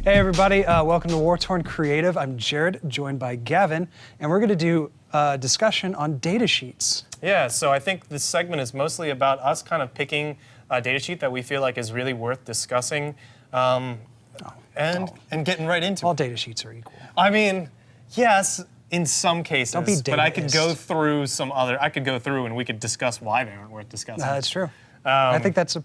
Hey everybody, welcome to War-Torn Creative. I'm Jared, joined by Gavin, and we're going to do a discussion on datasheets. Yeah, so I think this segment is mostly about us kind of picking a datasheet that we feel like is really worth discussing and getting right into All it. datasheets are equal. I mean, yes, in some cases, Don't be but I could go dataist. through I could go through and we could discuss why they aren't worth discussing. That's true. I think that's a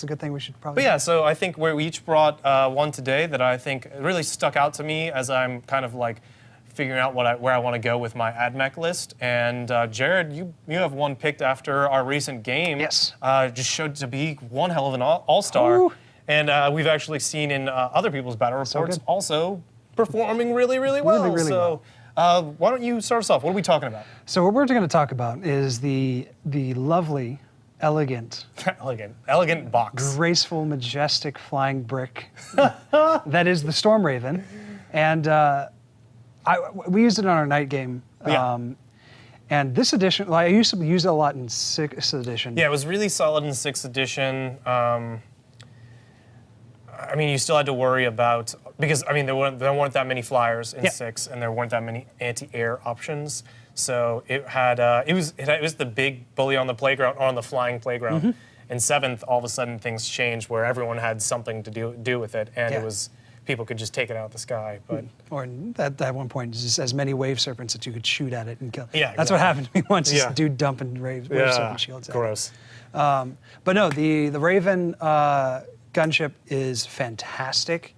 good thing we should probably But yeah, so I think we each brought one today that I think really stuck out to me as I'm kind of like figuring out where I want to go with my AdMech list. And Jared, you have one picked after our recent game. Yes. Just showed to be one hell of an all-star. Ooh. And we've actually seen in other people's battle reports good. also performing really, really well. Really so why don't you start us off? What are we talking about? So what we're going to talk about is the lovely, elegant, elegant box. graceful, majestic flying brick that is the Storm Raven. And we used it on our night game. Yeah. And this edition, I used to use it a lot in 6th edition. Yeah, it was really solid in 6th edition. I mean, you still had to worry about, because I mean, there weren't that many flyers in 6, and there weren't that many anti-air options. So it had it was the big bully on the playground, or on the flying playground. Mm-hmm. In 7th, all of a sudden things changed where everyone had something to do with it, and it was people could just take it out of the sky. But Or at one point, just as many wave serpents that you could shoot at it and kill. Yeah, That's what happened to me once. Yeah. Just dude dumping wave serpent shields at it. gross. But no, the Raven gunship is fantastic.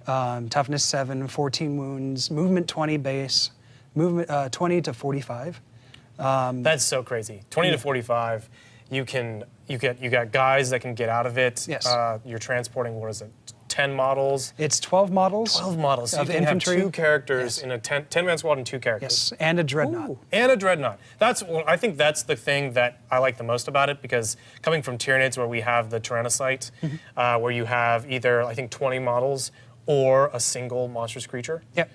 Toughness 7, 14 wounds, movement 20 base, movement 20 to 45. That's so crazy. 20 to 45, you got guys that can get out of it. Yes. You're transporting, what is it, 10 models? It's 12 models. 12 models. So of you can infantry. have 2 characters in a 10-man squad and 2 characters. Yes, and a dreadnought. Ooh. And a dreadnought. I think that's the thing that I like the most about it, because coming from Tyranids, where we have the Tyrannocyte, where you have either, I think, 20 models or a single monstrous creature. Yep.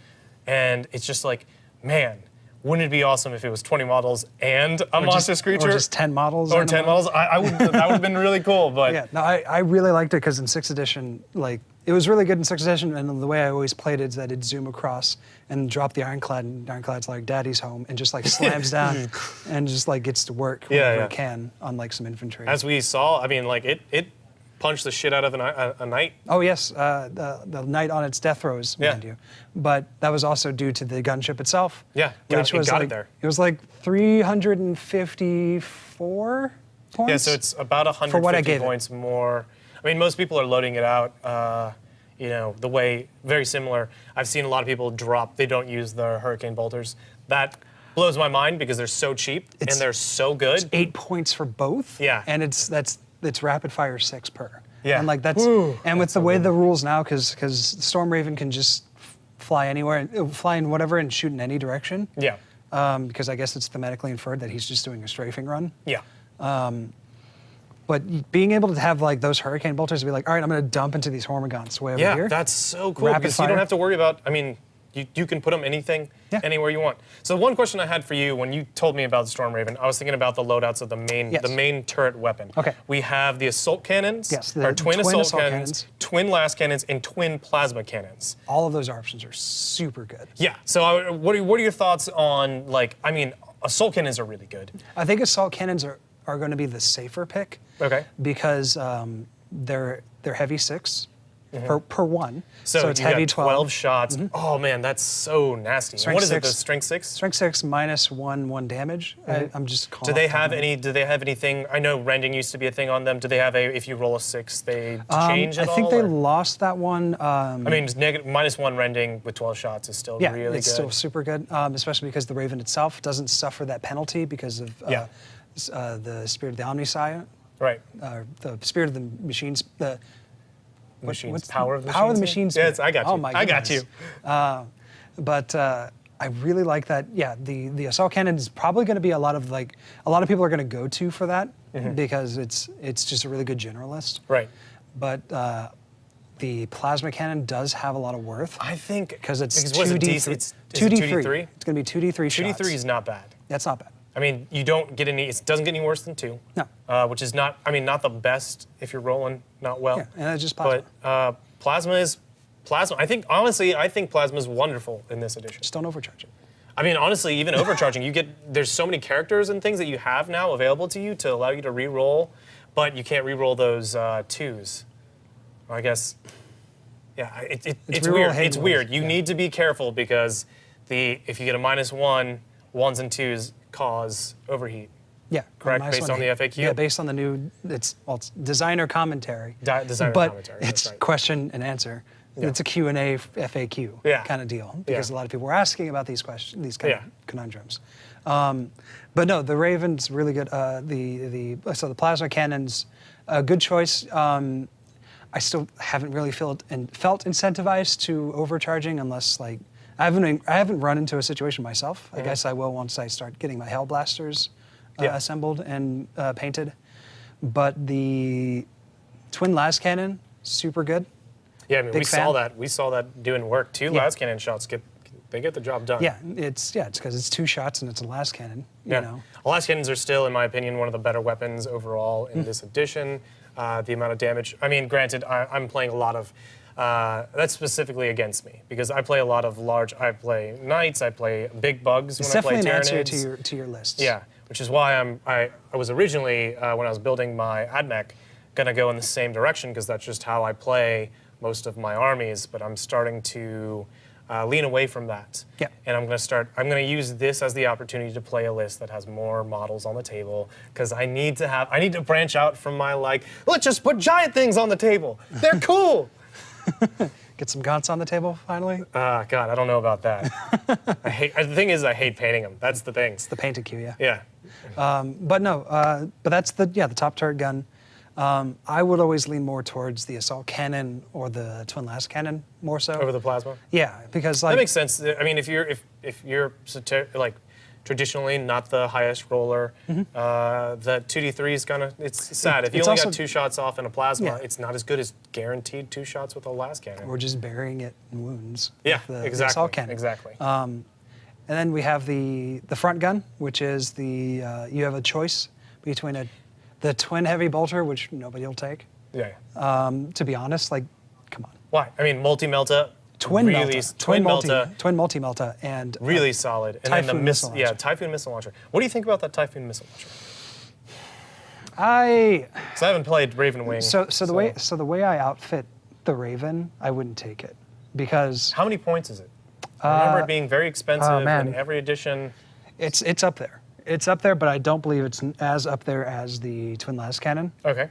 And it's just like, man, wouldn't it be awesome if it was 20 models and a monstrous creature? Or just 10 models. Or 10 models. That would have been really cool. But Yeah, no, I really liked it because in 6th edition, like, it was really good in 6th edition, and the way I always played it is that it'd zoom across and drop the Ironclad, and Ironclad's like daddy's home, and just like slams down and just like gets to work whenever it can on like some infantry. as we saw, I mean, like it punched the shit out of a knight. Oh yes, the knight on its death throes, mind you. But that was also due to the gunship itself. Yeah, which was got like, it there. It was like 354 points. Yeah, so it's about for what I 150 gave points more. I mean, most people are loading it out, the way, very similar. I've seen a lot of people drop, they don't use the Hurricane Bolters. That blows my mind because they're so cheap and they're so good. 8 points for both. Yeah. And it's rapid fire 6 per. Yeah. And like that's with the way the rules now, because Storm Raven can just fly anywhere, fly in whatever and shoot in any direction. Yeah. Because I guess it's thematically inferred that he's just doing a strafing run. Yeah. But being able to have like those Hurricane Bolters, be like, all right, I'm going to dump into these Hormigons way over here. Yeah, that's so cool Rapid because you fire. don't have to worry about, I mean, you can put them anywhere you want. So one question I had for you when you told me about the Storm Raven, I was thinking about the loadouts of the main turret weapon. Okay. We have the assault cannons, Yes, or twin assault cannons, cannons. twin las cannons, and twin plasma cannons. All of those options are super good. Yeah. So what are your thoughts on, like, I mean, assault cannons are really good. I think assault cannons are going to be the safer pick. Okay. Because they're heavy 6 per one. So it's you heavy got 12 shots. Oh man, that's so nasty. Strength What is it? 6. The strength 6? Strength 6 minus 1 damage. I'm just calling. Do they have anything? I know rending used to be a thing on them. Do they have if you roll a 6, they change at all? I think they or? lost that one. I mean, -1 rending with 12 shots is still Yeah, really it's good. still super good, especially because the Raven itself doesn't suffer that penalty because of the Spirit of the Omniscient. Right. The Spirit of the Machines. Machines. Power of the Power of the Machines? Machines. Yes, I got you. Oh my I got goodness. you. But I really like that. Yeah, the assault cannon is probably going to be a lot of people are going to go to for that because it's just a really good generalist. Right. But the plasma cannon does have a lot of worth. I think because it's what is it, 2d3. It's 2d3. It's going to be 2d3 shots. 2d3 is not bad. That's not bad. I mean, you don't get any. It doesn't get any worse than 2. No. Which is not. I mean, not the best if you're rolling not well. Yeah, and it's just plasma. But plasma is Plasma. Honestly, I think Plasma is wonderful in this edition. Just don't overcharge it. I mean, honestly, even overcharging, there's so many characters and things that you have now available to you to allow you to re-roll, but you can't re-roll those 2s. Or I guess, yeah, it's weird. It's weird. You need to be careful because if you get a -1, 1s and 2s cause overheat. Yeah, correct. Based on the FAQ. Yeah, based on the new. It's designer commentary. Designer but commentary. It's that's right. question and answer. Yeah. It's a Q&A FAQ kind of deal because a lot of people were asking about these questions, these kind of conundrums. But no, the Raven's really good. So the plasma cannon's a good choice. I still haven't really felt incentivized to overcharging unless like I haven't run into a situation myself. I guess I will once I start getting my Hell Blasters assembled and painted. But the twin las cannon, super good. Yeah, I mean, we saw that doing work. 2 las cannon shots get the job done. Yeah, it's because it's 2 shots and it's a las cannon. You know. Las cannons are still, in my opinion, one of the better weapons overall in this edition. The amount of damage. I mean, granted, I'm playing a lot of. That's specifically against me because I play a lot of large. I play knights. I play big bugs when I play Tyranids. It's definitely an answer to your lists. Yeah, which is why I was originally when I was building my AdMech gonna go in the same direction because that's just how I play most of my armies. But I'm starting to lean away from that. Yeah. And I'm gonna use this as the opportunity to play a list that has more models on the table because I need to branch out from my let's just put giant things on the table. They're cool. Get some gaunts on the table finally. God, I don't know about that. The thing is, I hate painting them. That's the thing. It's the painted queue, yeah. Yeah. But no, but that's the top turret gun. I would always lean more towards the assault cannon or the twin las cannon more so. Over the plasma? Yeah, because that makes sense. I mean, if you're traditionally not the highest roller, the 2d3 is it's sad. If you only got 2 shots off in a plasma, it's not as good as guaranteed 2 shots with a las cannon. Or just burying it in wounds. Yeah, the exactly. cannon. Exactly. And then we have the front gun, which is you have a choice between the twin heavy bolter, which nobody will take. Yeah. To be honest, come on. Why? I mean, multi-melta. Twin multi-melta, and really solid. And Typhoon then the missile launcher. Typhoon missile launcher. What do you think about that Typhoon missile launcher? I haven't played Raven Wing. So the way I outfit the Raven, I wouldn't take it because how many points is it? I remember it being very expensive in every edition. It's up there. It's up there, but I don't believe it's as up there as the twin las cannon. Okay.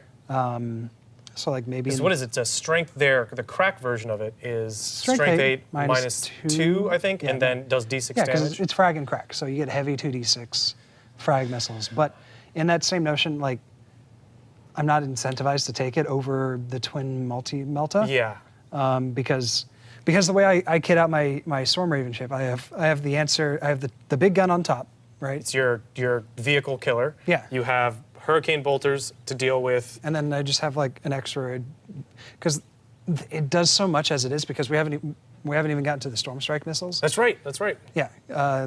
So maybe. What is it? It's a strength there. The crack version of it is strength 8 minus 2, I think, and then does d6 damage. Yeah, because it's frag and crack, so you get heavy 2d6 frag missiles. But in that same notion, I'm not incentivized to take it over the twin multi-melta. Yeah. Because the way I kit out my Storm Raven ship, I have the answer. I have the big gun on top, right? It's your vehicle killer. Yeah. You have hurricane bolters to deal with. And then I just have an extra, because it does so much as it is because we haven't even gotten to the Storm Strike missiles. That's right. Yeah,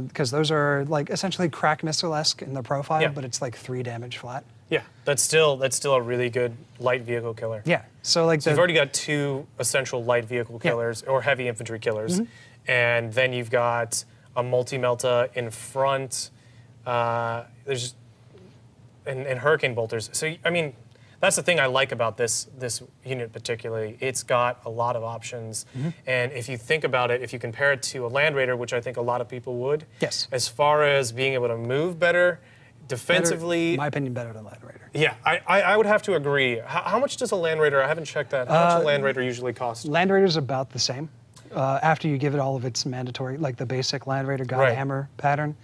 because those are essentially crack missile-esque in the profile, but it's 3 damage flat. Yeah, that's still a really good light vehicle killer. Yeah, so you've already got 2 essential light vehicle killers or heavy infantry killers, and then you've got a multi-melta in front. There's and hurricane bolters. So I mean, that's the thing I like about this unit particularly. It's got a lot of options, and if you think about it, if you compare it to a Land Raider, which I think a lot of people would, yes, as far as being able to move better, defensively, in my opinion, better than Land Raider. Yeah, I would have to agree. How much does a Land Raider? I haven't checked that. How much a Land Raider usually cost? Land Raider's about the same. After you give it all of its mandatory, the basic Land Raider God Hammer pattern.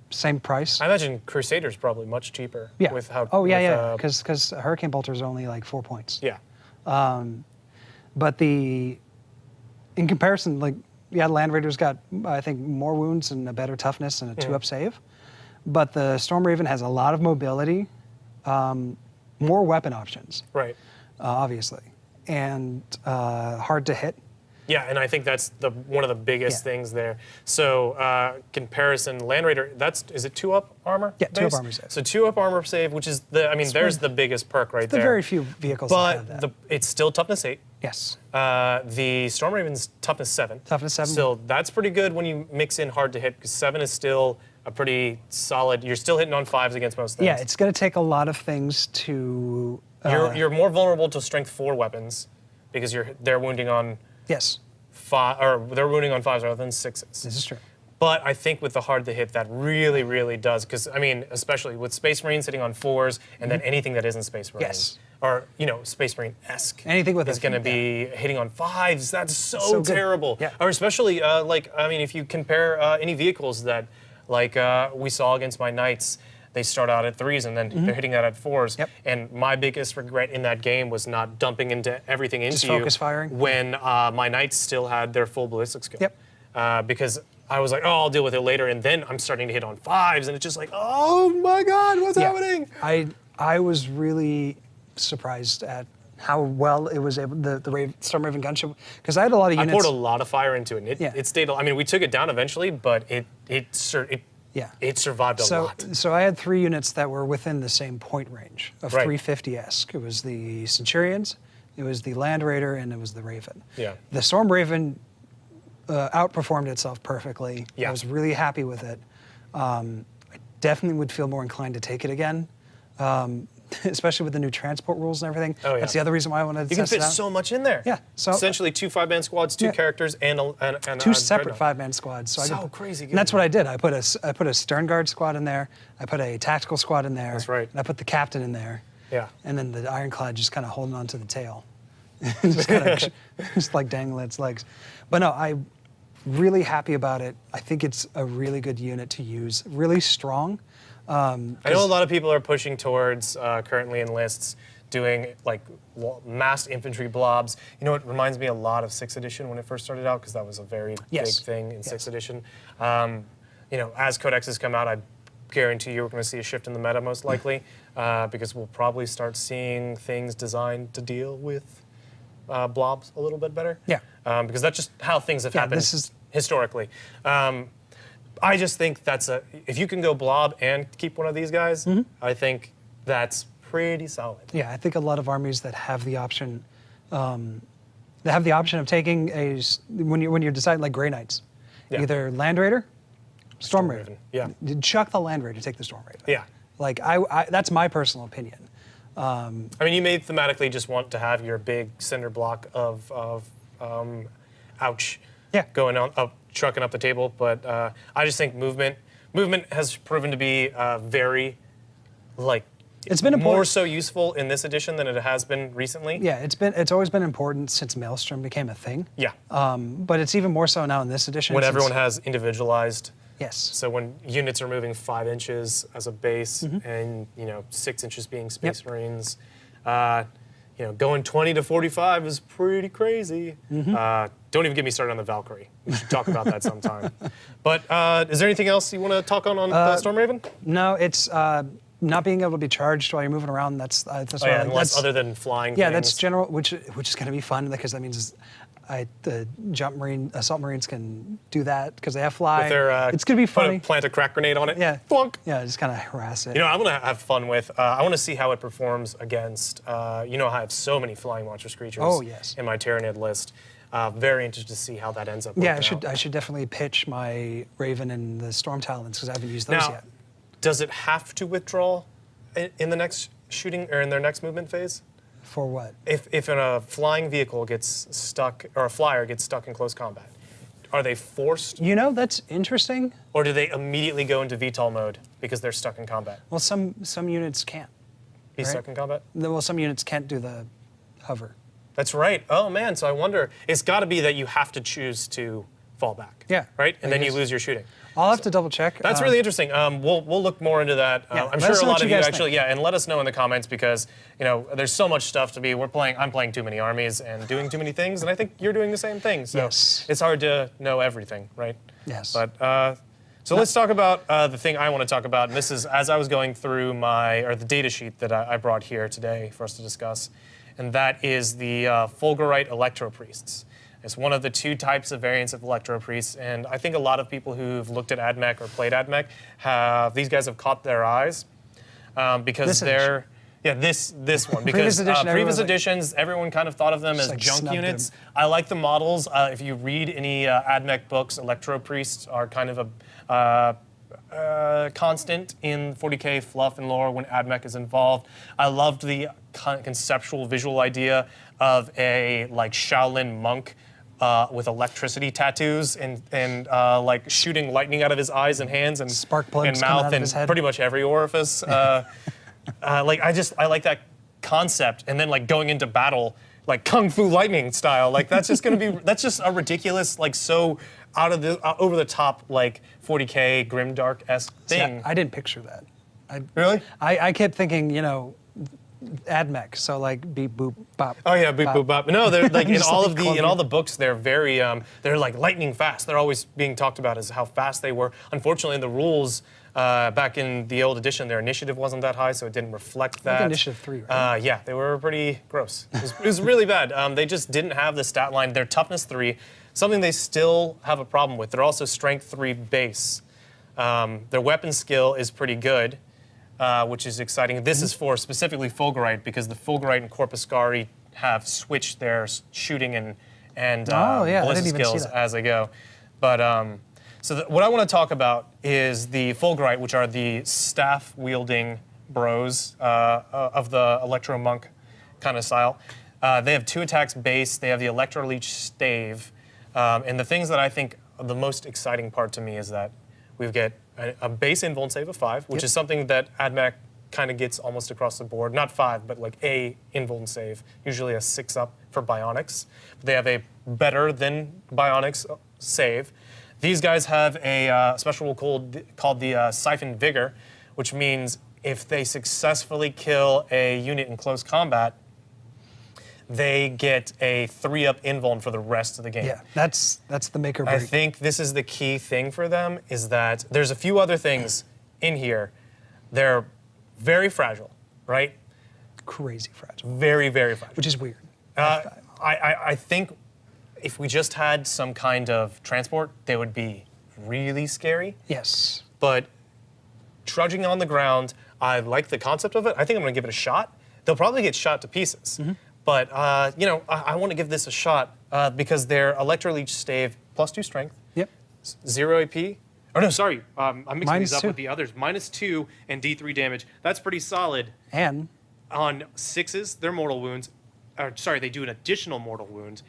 Same price. I imagine Crusader's probably much cheaper. Yeah. With how. Because Hurricane Bolter is only 4 points. Yeah. But in comparison, Land Raider's got I think more wounds and a better toughness and a 2-up save, but the Storm Raven has a lot of mobility, more weapon options. Right. Obviously, and hard to hit. Yeah, and I think that's one of the biggest things there. So comparison, Land Raider, is it 2-up armor? Yeah, 2-up armor save. So 2-up armor save, which is there's the biggest perk right there. Very few vehicles that have that. But it's still toughness 8. Yes. The Storm Raven's toughness 7. Toughness 7. So that's pretty good when you mix in hard to hit, because 7 is still a pretty solid. You're still hitting on 5s against most things. Yeah, it's going to take a lot of things to. You're more vulnerable to strength 4 weapons because they're wounding on Yes, 5, or they're wounding on 5s rather than 6s. this is true. But I think with the hard to hit, that really, really does, because I mean, especially with Space Marines hitting on 4s, and then anything that isn't Space Marine, Yes. or Space Marine-esque, Anything with is a- going to be hitting on 5s. That's so So good. terrible. Yeah. Or especially if you compare any vehicles that we saw against my Knights. They start out at 3s and then they're hitting that at 4s. Yep. And my biggest regret in that game was not dumping into everything into Just you focus firing. when my Knights still had their full ballistic skill. Yep. Because I was like, oh, I'll deal with it later, and then I'm starting to hit on 5s, and it's just like, oh my God, what's happening? I was really surprised at how well it was able, the Storm Raven gunship, because I had a lot of I units. poured a lot of fire into it, and Yeah. it stayed. I mean, we took it down eventually, but it survived a lot. So I had 3 units that were within the same point range of Right. 350-esque. It was the Centurions, it was the Land Raider, and it was the Raven. Yeah. The Storm Raven outperformed itself perfectly. Yeah. I was really happy with it. I definitely would feel more inclined to take it again, especially with the new transport rules and everything. Oh, yeah. That's the other reason why I wanted to You can test it fit out. so much in there. Yeah, so- essentially 2 5-man squads, 2 Yeah. characters, and a 2 separate dreadnought. 5-man squads. So, I So could, crazy good. And that's what I did. I put a Stern Guard squad in there. I put a tactical squad in there. That's right. And I put the captain in there. Yeah. And then the Ironclad just kind of holding on to the tail, just kind of just like dangling its legs. But no, I'm really happy about it. I think it's a really good unit to use. Really strong. I know a lot of people are pushing towards currently in lists doing massed infantry blobs. You know, it reminds me a lot of 6th edition when it first started out, because that was a very Yes. big thing in Yes. 6th edition. As codexes come out, I guarantee you we're going to see a shift in the meta most likely, because we'll probably start seeing things designed to deal with blobs a little bit better. Yeah. Because that's just how things have happened this is- historically. I just think if you can go blob and keep one of these guys, I think that's pretty solid. Yeah, I think a lot of armies that have the option, of taking when you're deciding like Grey Knights, Yeah. either Land Raider, Storm Raven. Yeah. You chuck the Land Raider, take the Storm Raven. Yeah. Like I that's my personal opinion. I mean, you may thematically just want to have your big cinder block of ouch, Yeah. going on trucking up the table. But I just think movement has proven to be very It's been more important. so useful in this edition than it has been recently. Yeah, it's always been important since Maelstrom became a thing. Yeah. But it's even more so now in this edition. When since- everyone has individualized. Yes. So when units are moving 5 inches as a base, Mm-hmm. and 6 inches being Space Marines, going 20 to 45 is pretty crazy. Mm-hmm. Don't even get me started on the Valkyrie. We should talk about that sometime. But is there anything else you want to talk on Storm Raven? No, it's not being able to be charged while you're moving around. That's Unless other than flying. Yeah, things. that's general, which is going to be fun because that means the assault marines can do that because they have fly. With their, it's going to be funny. Plant a crack grenade on it. Yeah, Plunk. yeah, just kind of harass it. I'm going to have fun with. I want to see how it performs against. I have so many flying monstrous creatures. Oh, yes. In my Tyranid list. Very interested to see how that ends up. Yeah, working I out. should definitely pitch my Raven and the Storm Talons because I haven't used those Now, yet. does it have to withdraw in the next shooting or in their next movement phase? For what? If a flying vehicle gets stuck or a flyer gets stuck in close combat, are they forced, That's interesting. or do they immediately go into VTOL mode because they're stuck in combat? Well, some units can't. Be Right. stuck in combat? Well, some units can't do the hover. That's right. Oh man, so I wonder. It's got to be that you have to choose to fall back. Yeah. Right, and I then you guess. lose your shooting. I'll have to double check. That's really interesting. We'll look more into that. Yeah, I'm let sure us a know lot what of you you guys actually, think. and let us know in the comments because there's so much stuff to be. I'm playing too many armies and doing too many things, and I think you're doing the same thing. So Yes. it's hard to know everything, right? Yes. But so let's talk about the thing I want to talk about. And this is as I was going through the data sheet that I brought here today for us to discuss, and that is the Fulgurite Electro-Priests. It's one of the 2 types of variants of Electro-Priests, and I think a lot of people who've looked at AdMech or played AdMech these guys have caught their eyes because This they're Yeah, this one, Previous because edition, previous everyone was like- editions, everyone kind of thought of them as like junk snubbed units. them. I like the models. If you read any AdMech books, Electro Priests are kind of a constant in 40k fluff and lore when AdMech is involved. I loved the conceptual visual idea of a like Shaolin monk with electricity tattoos and like shooting lightning out of his eyes and hands and Spark plugs and coming mouth out of and his head. pretty much every orifice. I like that concept, and then like going into battle like kung fu lightning style. Like that's just that's just a ridiculous like so out of the over the top like 40k grimdark-esque thing. I didn't picture that. Really? I kept thinking, AdMech, so like beep boop bop. Oh yeah, boop boop bop. No, they're like in Just all like of the clunky. in all the books they're very they're like lightning fast. They're always being talked about as how fast they were. Unfortunately, in the rules back in the old edition, their initiative wasn't that high, so it didn't reflect that. Like initiative 3, right? Yeah, they were pretty gross. It was really bad. They just didn't have the stat line. They're toughness 3, something they still have a problem with. They're also strength 3 base. Their weapon skill is pretty good. Which is exciting. This is for specifically Fulgurite because the Fulgurite and Corpuscari have switched their shooting and Oh, yeah, I ballistic didn't even see skills that. as they go. But what I want to talk about is the Fulgurite, which are the staff-wielding bros of the Electro Monk kind of style. They have 2 attacks base. They have the Electro Leech stave. And the things that I think are the most exciting part to me is that we get a base invuln save of 5, which is something that AdMech kind of gets almost across the board. Not 5, but like a invuln save, usually a 6-up for Bionics. They have a better than Bionics save. These guys have a special rule called the Siphon Vigor, which means if they successfully kill a unit in close combat, they get a 3-up invuln for the rest of the game. Yeah, that's the make or break. I think this is the key thing for them is that there's a few other things in here. They're very fragile, right? Crazy fragile, Very, very fragile. which is weird. I think if we just had some kind of transport, they would be really scary. Yes. But trudging on the ground, I like the concept of it. I think I'm going to give it a shot. They'll probably get shot to pieces. But, I want to give this a shot because their Electro Leech stave, +2 strength, Yep. 0 AP. Oh, no, sorry. I'm mixing these up -2. with the others. -2 and D3 damage. That's pretty solid. And On 6s, they're mortal wounds. They do an additional mortal wound.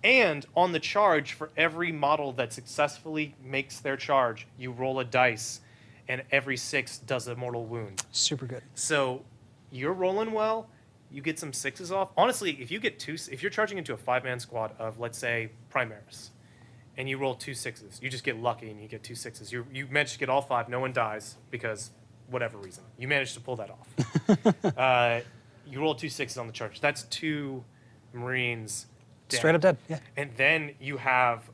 And on the charge, for every model that successfully makes their charge, you roll a dice, and every 6 does a mortal wound. super good. So you're rolling well. You get some 6s off. Honestly, if you're charging into a 5-man squad of, let's say, Primaris, and you roll 2 6s, you just get lucky and you get 2 6s. You manage to get all 5. No one dies because whatever reason. You managed to pull that off. You roll 2 6s on the charge. That's 2 Marines dead. Straight up dead. Yeah. And then you have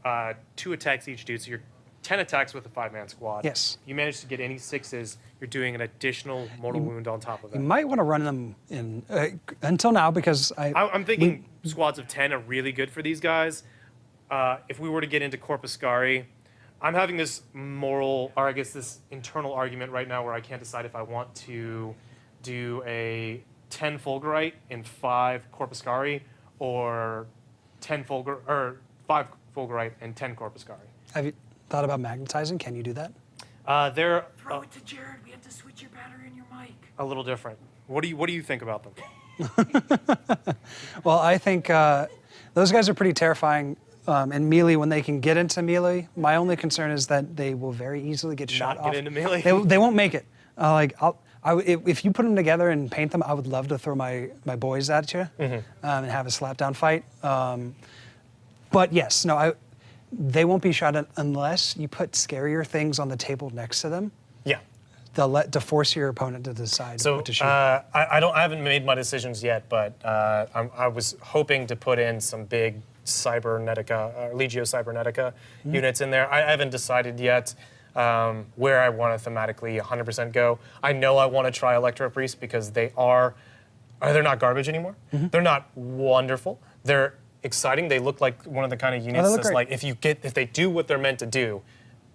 2 attacks each dude, so you're 10 attacks with a 5-man squad. Yes. You manage to get any 6s, you're doing an additional mortal wound on top of that. You might want to run them in until now because I'm thinking squads of 10 are really good for these guys. If we were to get into Corpuscari, I'm having this this internal argument right now where I can't decide if I want to do a 10 Fulgurite and 5 Corpuscari or 5 Fulgurite and 10 Corpuscari. have you thought about magnetizing? Can you do that? They're Throw it to Jared. We have to switch your battery in your mic. a little different. What do you think about them? Well, I think those guys are pretty terrifying in melee when they can get into melee. My only concern is that they will very easily get shot Not off. get into melee? They won't make it. If you put them together and paint them, I would love to throw my boys at you and have a slapdown fight. But yes, no, they won't be shot at unless you put scarier things on the table next to them. Yeah. To force your opponent to decide So what to shoot. I haven't made my decisions yet, but I was hoping to put in some big Cybernetica, Legio Cybernetica units in there. I haven't decided yet where I want to thematically 100% go. I know I want to try Electro Priest because they're not garbage anymore. They're not wonderful. They're exciting. They look like one of the kind of units look that's great. like if they do what they're meant to do,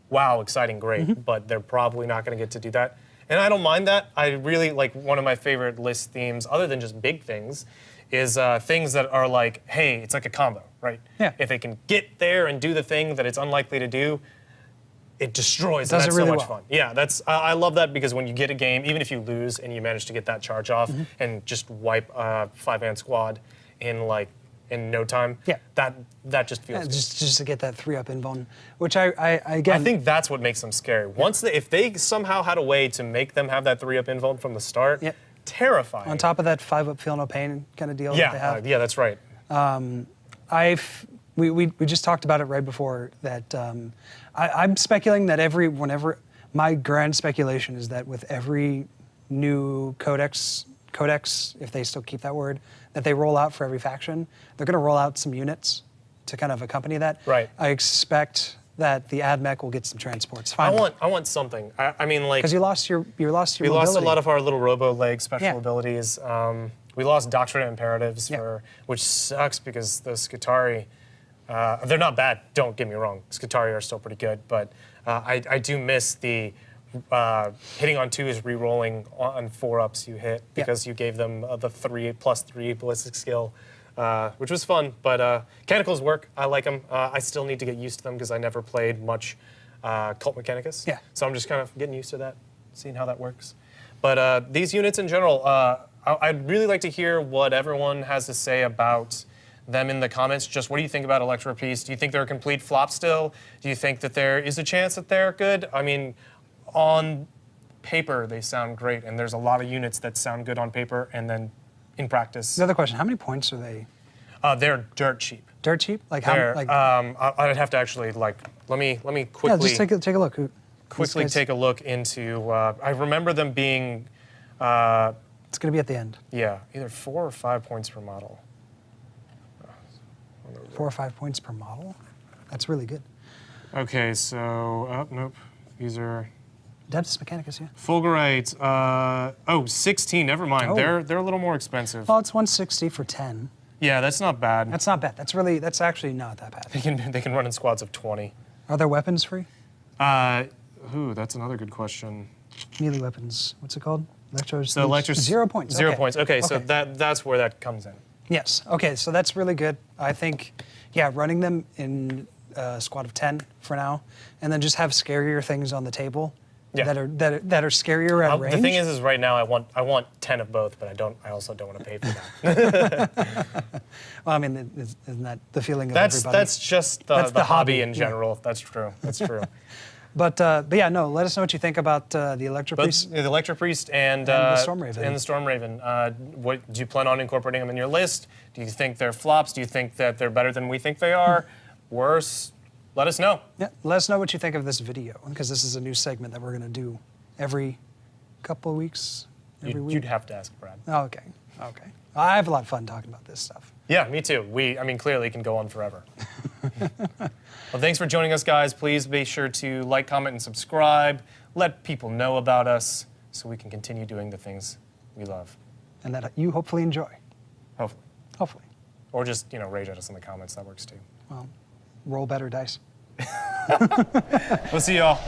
wow, exciting, great. But they're probably not going to get to do that. And I don't mind that. I really like one of my favorite list themes, other than just big things, is things that are like, hey, it's like a combo, right? Yeah. If it can get there and do the thing that it's unlikely to do, it destroys. Does And that's it really so much well. fun. Yeah, that's I love that because when you get a game, even if you lose and you manage to get that charge off Mm-hmm. and just wipe a 5-man squad in no time, Yeah. that just feels Yeah, good. just to get that 3-up invuln, which I again. I think that's what makes them scary. If they somehow had a way to make them have that 3-up invuln from the start, Yeah. terrifying. on top of that 5-up feel no pain kind of deal that they have. Yeah, that's right. We just talked about it right before that. I'm speculating that whenever my grand speculation is that with every new codex, if they still keep that word, that they roll out for every faction, they're going to roll out some units to kind of accompany that. Right. I expect that the AdMech will get some transports. I Finally. want something. I mean, like Because you lost your we lost a mobility. lot of our little robo leg special Yeah. abilities. We lost Doctrine Imperatives Yeah. which sucks because the Skitarii, they're not bad. Don't get me wrong. Skitarii are still pretty good, but I do miss the hitting on 2s, re-rolling on 4-ups you hit because you gave them the 3+3 ballistic skill, which was fun. But Mechanicals work. I like them. I still need to get used to them because I never played much Cult Mechanicus. Yeah. So I'm just kind of getting used to that, seeing how that works. But these units in general, I'd really like to hear what everyone has to say about them in the comments. Just what do you think about Electro Piece? Do you think they're a complete flop still? Do you think that there is a chance that they're good? I mean, on paper, they sound great, and there's a lot of units that sound good on paper, and then in practice, Another question: how many points are they? they're dirt cheap. Dirt cheap? Like how? They're, Like I'd have to actually let me yeah, quickly just take a look. quickly take a look into. I remember them being, It's going to be at the end. yeah, either 4 or 5 points per model. 4 or 5 points per model. That's really good. Okay, so nope, these are Datus Mechanicus, yeah. Fulgurite. 16. Never mind. Oh. They're a little more expensive. Well, it's 160 for 10. Yeah, that's not bad. That's not bad. That's actually not that bad. They can run in squads of 20. Are there weapons free? That's another good question. Melee weapons. What's it called? Electros. So Electros 0 points. 0 okay. points. Okay, so Okay. that's where that comes in. Yes. Okay. So that's really good. I think, yeah, running them in a squad of 10 for now, and then just have scarier things on the table. Yeah. That are scarier at range. The thing is right now I want 10 of both, but I also don't want to pay for that. Well, I mean, isn't that the feeling of That's everybody? just That's the the hobby hobby, in yeah. general. That's true. That's true. But yeah, no. Let us know what you think about the Electro But Priest. the Electro Priest and the Storm Raven. And the Storm Raven. What do you plan on incorporating them in your list? Do you think they're flops? Do you think that they're better than we think they are? Worse? Let us know. Yeah, let us know what you think of this video, because this is a new segment that we're going to do every couple of weeks, every week. You'd have to ask Brad. Oh, okay. I have a lot of fun talking about this stuff. Yeah, me too. Clearly can go on forever. Well, thanks for joining us, guys. Please be sure to like, comment, and subscribe. Let people know about us so we can continue doing the things we love. And that you hopefully enjoy. Hopefully. Hopefully. Or just, rage at us in the comments. That works too. Well, roll better dice. We'll see y'all.